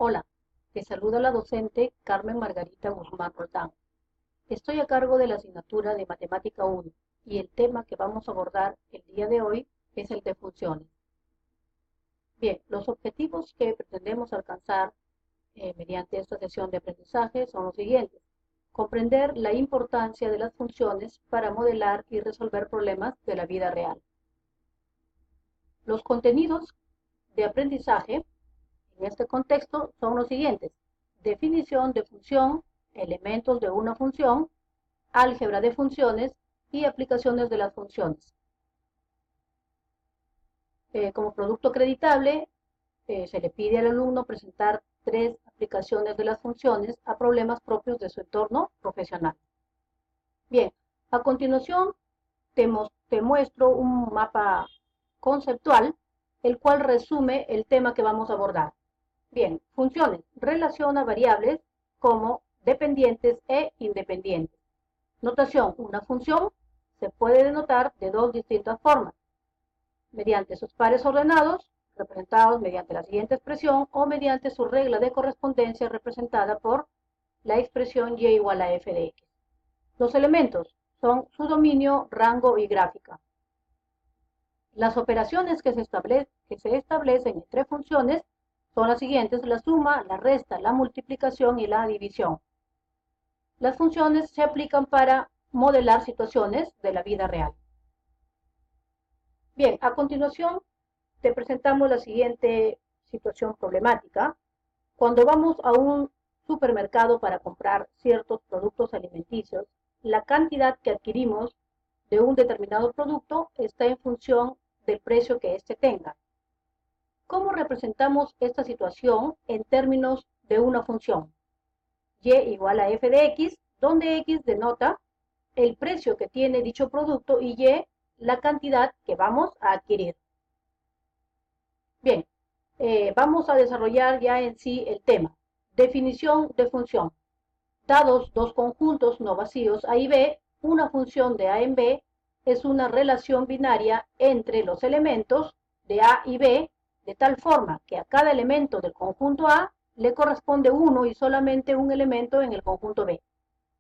Hola, te saluda la docente Carmen Margarita Guzmán Roldán. Estoy a cargo de la asignatura de Matemática 1 y el tema que vamos a abordar el día de hoy es el de funciones. Bien, los objetivos que pretendemos alcanzar mediante esta sesión de aprendizaje son los siguientes. Comprender la importancia de las funciones para modelar y resolver problemas de la vida real. Los contenidos de aprendizaje en este contexto son los siguientes: definición de función, elementos de una función, álgebra de funciones y aplicaciones de las funciones. Como producto acreditable, se le pide al alumno presentar 3 aplicaciones de las funciones a problemas propios de su entorno profesional. Bien, a continuación te muestro un mapa conceptual, el cual resume el tema que vamos a abordar. Bien, funciones. Relaciona variables como dependientes e independientes. Notación. Una función se puede denotar de 2 distintas formas: mediante sus pares ordenados, representados mediante la siguiente expresión, o mediante su regla de correspondencia representada por la expresión y igual a f de x. Los elementos son su dominio, rango y gráfica. Las operaciones que se establecen entre funciones son las siguientes: la suma, la resta, la multiplicación y la división. Las funciones se aplican para modelar situaciones de la vida real. Bien, a continuación te presentamos la siguiente situación problemática. Cuando vamos a un supermercado para comprar ciertos productos alimenticios, la cantidad que adquirimos de un determinado producto está en función del precio que éste tenga. ¿Cómo representamos esta situación en términos de una función? Y igual a f de x, donde x denota el precio que tiene dicho producto y y la cantidad que vamos a adquirir. Bien, vamos a desarrollar ya en sí el tema. Definición de función. Dados dos conjuntos no vacíos A y B, una función de A en B es una relación binaria entre los elementos de A y B, de tal forma que a cada elemento del conjunto A le corresponde uno y solamente un elemento en el conjunto B.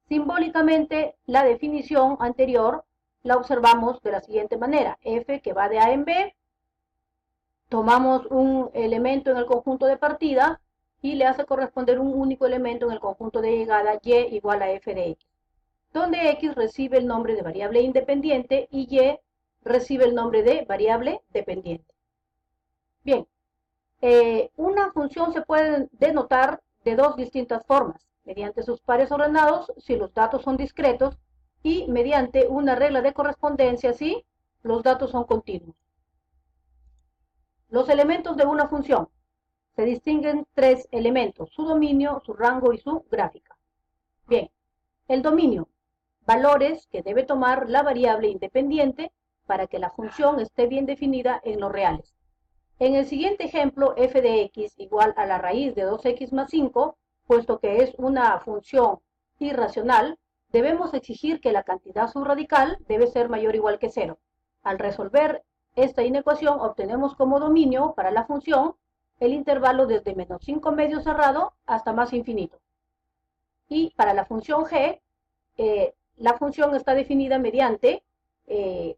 Simbólicamente, la definición anterior la observamos de la siguiente manera: f que va de A en B, tomamos un elemento en el conjunto de partida y le hace corresponder un único elemento en el conjunto de llegada, y igual a f de x, donde x recibe el nombre de variable independiente y y recibe el nombre de variable dependiente. Bien, una función se puede denotar de 2 distintas formas: mediante sus pares ordenados si los datos son discretos, y mediante una regla de correspondencia si los datos son continuos. Los elementos de una función. Se distinguen 3 elementos: su dominio, su rango y su gráfica. Bien, el dominio: valores que debe tomar la variable independiente para que la función esté bien definida en los reales. En el siguiente ejemplo, f de x igual a la raíz de 2x más 5, puesto que es una función irracional, debemos exigir que la cantidad subradical debe ser mayor o igual que 0. Al resolver esta inecuación, obtenemos como dominio para la función el intervalo desde menos 5 medio cerrado hasta más infinito. Y para la función g, la función está definida mediante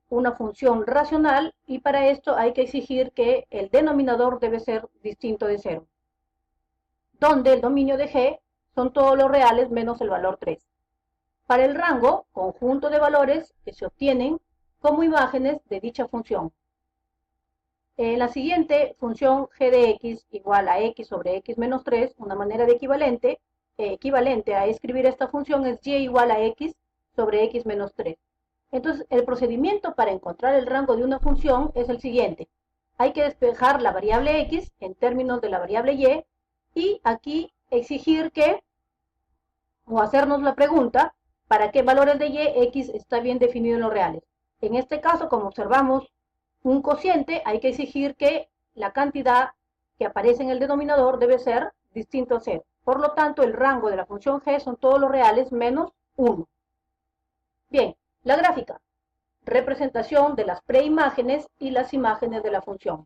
una función racional, y para esto hay que exigir que el denominador debe ser distinto de 0, donde el dominio de g son todos los reales menos el valor 3. Para el rango, conjunto de valores que se obtienen como imágenes de dicha función. La siguiente función g de x igual a x sobre x menos 3, una manera de equivalente a escribir esta función es y igual a x sobre x menos 3. Entonces, el procedimiento para encontrar el rango de una función es el siguiente: hay que despejar la variable x en términos de la variable y aquí exigir que, o hacernos la pregunta, ¿para qué valores de y x está bien definido en los reales? En este caso, como observamos un cociente, hay que exigir que la cantidad que aparece en el denominador debe ser distinto a 0. Por lo tanto, el rango de la función g son todos los reales menos 1. Bien, la gráfica: representación de las preimágenes y las imágenes de la función.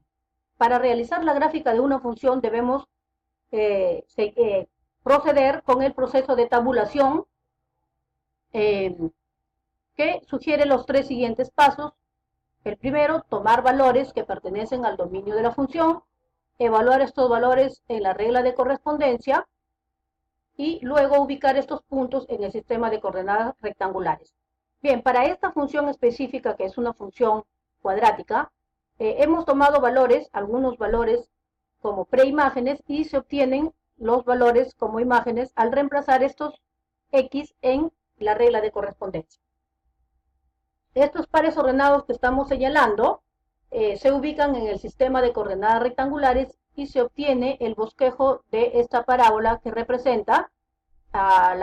Para realizar la gráfica de una función debemos proceder con el proceso de tabulación que sugiere los tres siguientes pasos. El primero, tomar valores que pertenecen al dominio de la función, evaluar estos valores en la regla de correspondencia y luego ubicar estos puntos en el sistema de coordenadas rectangulares. Bien, para esta función específica, que es una función cuadrática, hemos tomado valores, algunos valores como preimágenes, y se obtienen los valores como imágenes al reemplazar estos X en la regla de correspondencia. Estos pares ordenados que estamos señalando se ubican en el sistema de coordenadas rectangulares y se obtiene el bosquejo de esta parábola que representa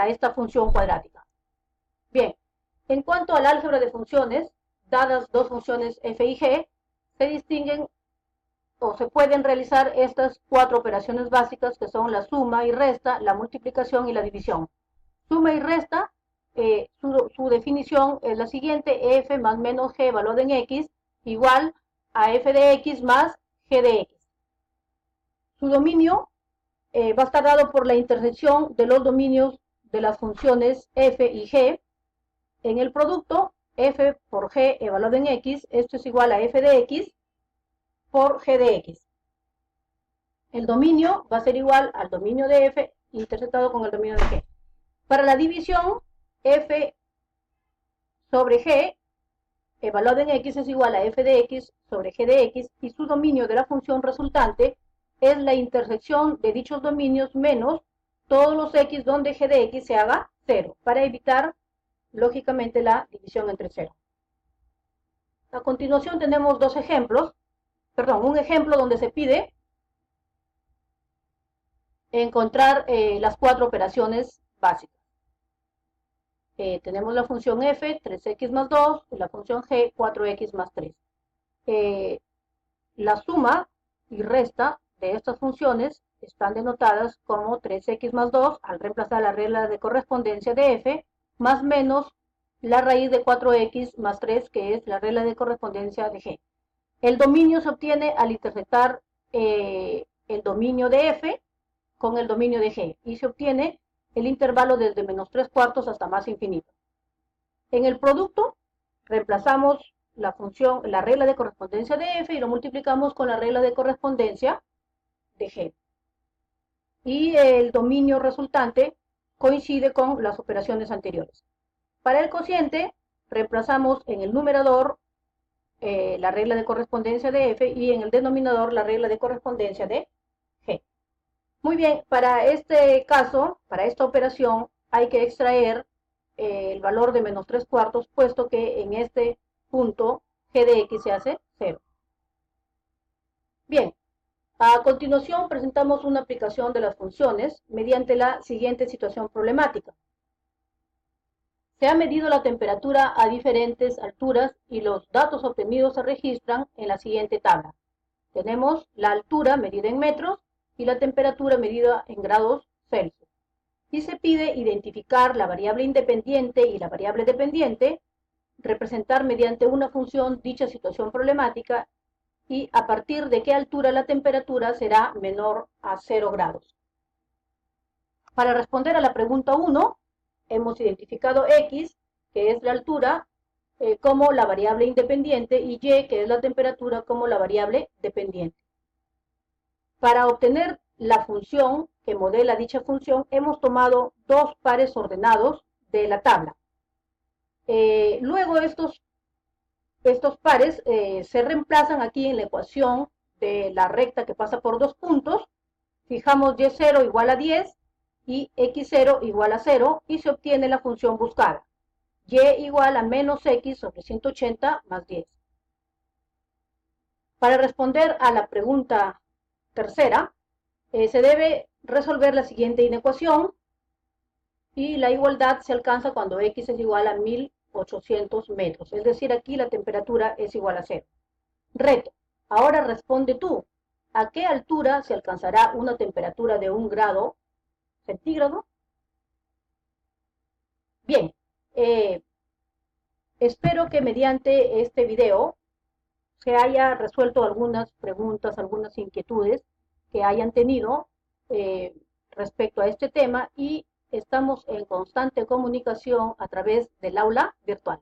esta función cuadrática. Bien, en cuanto al álgebra de funciones, dadas dos funciones f y g, se distinguen o se pueden realizar estas cuatro operaciones básicas que son la suma y resta, la multiplicación y la división. Suma y resta, su definición es la siguiente: f más menos g evaluado en x igual a f de x más g de x. Su dominio va a estar dado por la intersección de los dominios de las funciones f y g. En el producto, f por g evaluado en x, esto es igual a f de x por g de x. El dominio va a ser igual al dominio de f intersectado con el dominio de g. Para la división, f sobre g evaluado en x es igual a f de x sobre g de x, y su dominio de la función resultante es la intersección de dichos dominios menos todos los x donde g de x se haga 0, para evitar, lógicamente, la división entre 0. A continuación tenemos un ejemplo donde se pide encontrar las cuatro operaciones básicas. Tenemos la función f, 3x más 2, y la función g, 4x más 3. La suma y resta de estas funciones están denotadas como 3x más 2, al reemplazar la regla de correspondencia de f, más menos la raíz de 4x más 3, que es la regla de correspondencia de g. El dominio se obtiene al intersectar el dominio de f con el dominio de g, y se obtiene el intervalo desde menos 3/4 hasta más infinito. En el producto reemplazamos la regla de correspondencia de f y lo multiplicamos con la regla de correspondencia de g. Y el dominio resultante coincide con las operaciones anteriores. Para el cociente, reemplazamos en el numerador la regla de correspondencia de f y en el denominador la regla de correspondencia de g. Muy bien, para este caso, para esta operación, hay que extraer el valor de menos 3/4, puesto que en este punto g de x se hace 0. Bien, a continuación presentamos una aplicación de las funciones mediante la siguiente situación problemática. Se ha medido la temperatura a diferentes alturas y los datos obtenidos se registran en la siguiente tabla. Tenemos la altura medida en metros y la temperatura medida en grados Celsius. Y se pide identificar la variable independiente y la variable dependiente, representar mediante una función dicha situación problemática y a partir de qué altura la temperatura será menor a 0 grados. Para responder a la pregunta 1, hemos identificado x, que es la altura, como la variable independiente, y y, que es la temperatura, como la variable dependiente. Para obtener la función que modela dicha función, hemos tomado dos pares ordenados de la tabla. Luego estos pares se reemplazan aquí en la ecuación de la recta que pasa por dos puntos. Fijamos y0 igual a 10 y x0 igual a 0 y se obtiene la función buscada. Y igual a menos x sobre 180 más 10. Para responder a la pregunta tercera, se debe resolver la siguiente inecuación y la igualdad se alcanza cuando x es igual a 1800 metros. Es decir, aquí la temperatura es igual a 0. Reto. Ahora responde tú. ¿A qué altura se alcanzará una temperatura de 1 grado centígrado? Bien. Espero que mediante este video se haya resuelto algunas preguntas, algunas inquietudes que hayan tenido respecto a este tema y estamos en constante comunicación a través del aula virtual.